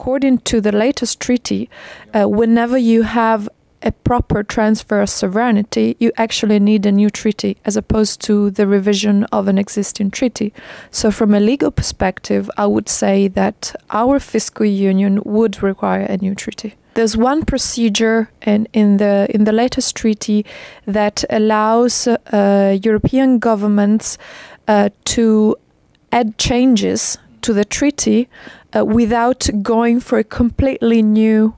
according to the latest treaty, whenever you have a proper transfer of sovereignty, you actually need a new treaty as opposed to the revision of an existing treaty. So from a legal perspective, I would say that our fiscal union would require a new treaty. There's one procedure in the latest treaty that allows European governments to add changes to the treaty without going for a completely new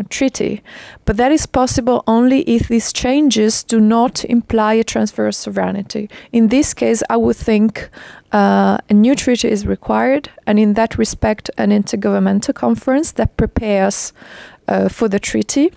treaty. But that is possible only if these changes do not imply a transfer of sovereignty. In this case, I would think a new treaty is required, and in that respect, an intergovernmental conference that prepares for the treaty.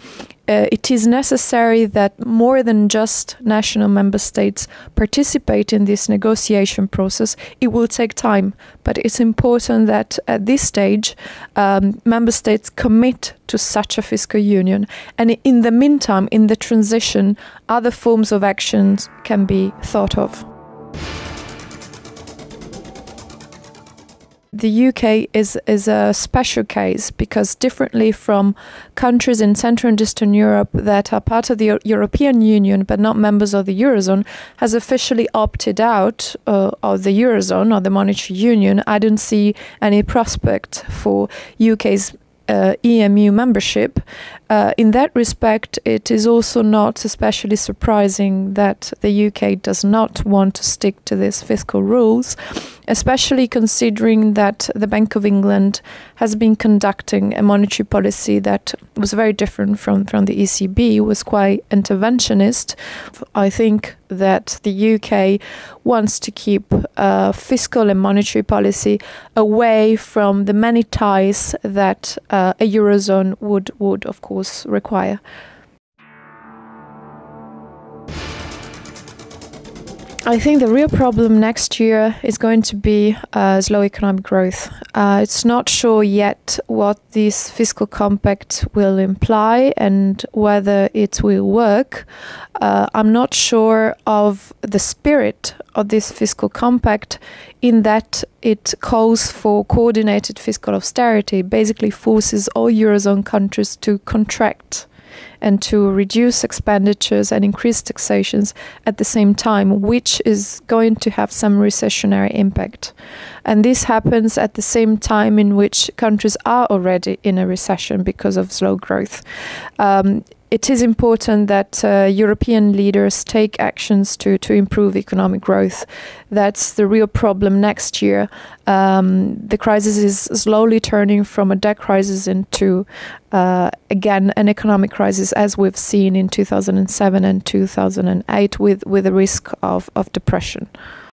It is necessary that more than just national member states participate in this negotiation process. It will take time, but it's important that at this stage, member states commit to such a fiscal union. And in the meantime, in the transition, other forms of actions can be thought of. The UK is a special case because differently from countries in Central and Eastern Europe that are part of the European Union but not members of the Eurozone, has officially opted out of the Eurozone or the monetary union. I don't see any prospect for UK's EMU membership. In that respect, it is also not especially surprising that the UK does not want to stick to these fiscal rules, especially considering that the Bank of England has been conducting a monetary policy that was very different from the ECB, was quite interventionist. I think that the UK wants to keep fiscal and monetary policy away from the many ties that a Eurozone would of course require. I think the real problem next year is going to be slow economic growth. It's not sure yet what this fiscal compact will imply and whether it will work. I'm not sure of the spirit of this fiscal compact in that it calls for coordinated fiscal austerity, basically forces all Eurozone countries to contract and to reduce expenditures and increase taxations at the same time, which is going to have some recessionary impact. And this happens at the same time in which countries are already in a recession because of slow growth. It is important that European leaders take actions to improve economic growth. That's the real problem next year. The crisis is slowly turning from a debt crisis into, again, an economic crisis, as we've seen in 2007 and 2008, with a risk of depression.